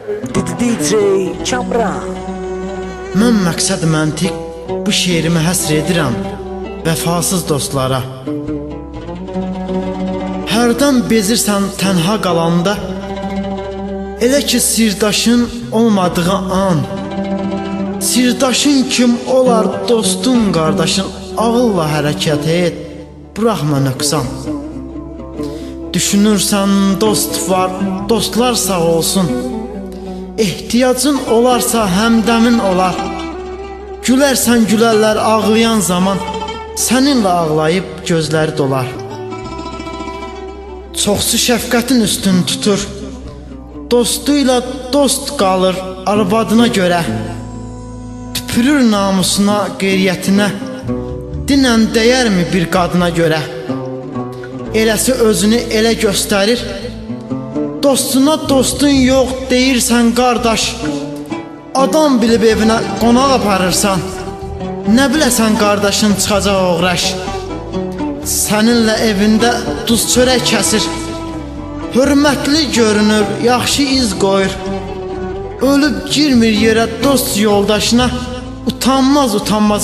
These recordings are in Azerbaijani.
DJ Kamran. Mən məqsəd məntiq bu şeirimi həsr edirəm vəfasız dostlara. Hərdən bezirsən tənha qalanda, elə ki sirdaşın olmadığı an. Sirdaşın kim olar dostun, qardaşın, ağılla hərəkət et, buraxma nöqsan. Düşünürsən dost var, dostlar sağ olsun. Ehtiyacın olarsa həmdəmin olar. Gülərsən gülərlər ağlayan zaman, səninlə ağlayıb gözləri dolar. Çoxsu şəfqətin üstün tutur, dostuyla dost qalır arvadına görə. Tüpürür namusuna, qeyriyyətinə, dinən dəyərmi bir qadına görə? Eləsi özünü elə göstərir, dostuna dostun yox deyirsən qardaş. Adam bilib evinə qonaq aparırsan, nə biləsən qardaşın çıxacaq oğraş. Səninlə evində duz çörək kəsir, hörmətli görünür, yaxşı iz qoyur. Ölüb girmir yerə dost yoldaşına, utanmaz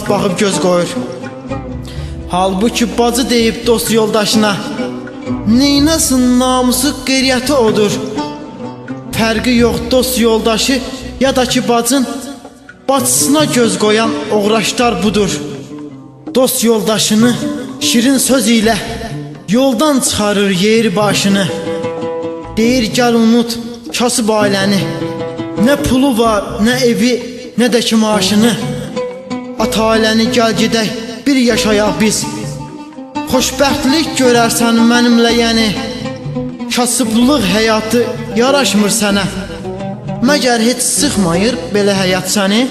baxıb göz qoyur. Halbuki bacı deyib dost yoldaşına, neynəsin namusu qeyriyyəti odur. Fərqi yox dost yoldaşı ya da ki bacın, bacısına göz qoyan oğraşlar budur. Dost yoldaşını şirin söz ilə yoldan çıxarır yeri başını. Deyir gəl unut kasıb ailəni, nə pulu var, nə evi, nə də ki maaşını. At ailəni gəl gedək bir yaşayaq biz, xoşbəxtlik görərsən mənimlə yəni. Kasıblıq həyatı yaraşmır sənə, məgər heç sıxmayır belə həyat səni?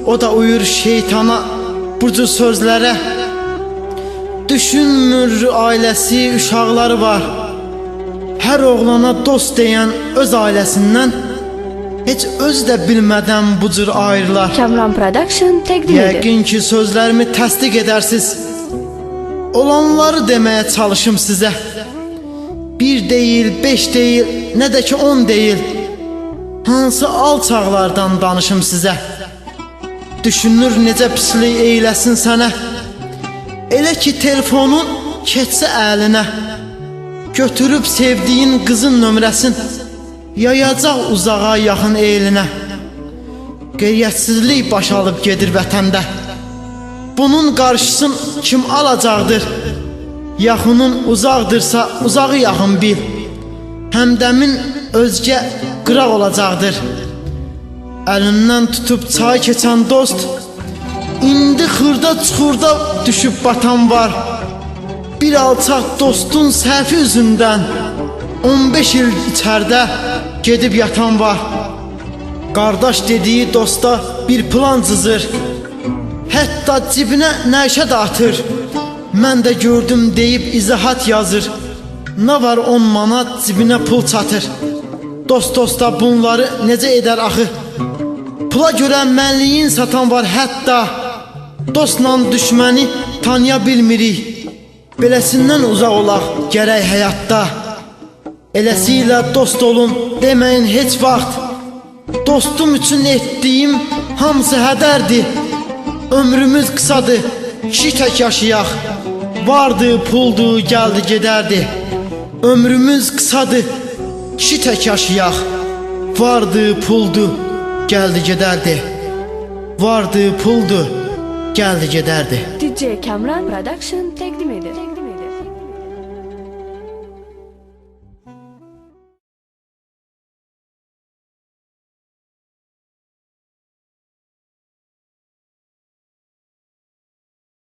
O da uyur şeytana bu cür sözlərə, düşünmür ailəsi, uşaqları var. Hər oğlana dost deyən öz ailəsindən, heç öz də bilmədən bu cür ayrılar. Kamran Production təqdim edir. Yəqin ki sözlərimi təsdiq edərsiz. Olanları deməyə çalışım sizə. Bir deyil, 5 deyil, nə də ki 10 deyil. Hansı alçaqlardan danışım sizə. Düşünür necə pislik eyləsin sənə. Elə ki telefonun keçsə əlinə, götürüb sevdiyin qızın nömrəsin, yayacaq uzağa yaxın elinə. Qeyriyyətsizlik baş alıb gedir vətəndə. Bunun qarşısın kim alacaqdır? Yaxının uzaqdırsa uzağı yaxın bil. Həmdəmin özgə qıraq olacaqdır. Əlindən tutub çay keçən dost, indi xırda çuxurda düşüb batan var. Bir alçaq dostun səhvi üzündən 15 il içərdə gedib yatan var. Qardaş dediyi dosta bir plan cızır, hətta cibinə nəşə də atır. Mən də gördüm deyib izahat yazır, nə var 10 manat cibinə pul çatır. Dost dosta bunları necə edər axı? Pula görə mənliyin satan var hətta. Dostla düşməni tanıya bilmirik, beləsindən uzaq olaq gərək həyatda. Eləsi ilə dost olun deməyin heç vaxt. Dostum üçün etdiyim hamısı hədərdir. Ömrümüz qısadır, kişi tək yaşayaq. Vardı, puldu, gəldi, gedərdi. Ömrümüz qısadır, kişi tək yaşayaq. Vardı, puldu, gəldi, gedərdi. Vardı, puldu, gəldi, gedərdi. DJ Kamran Production təqdim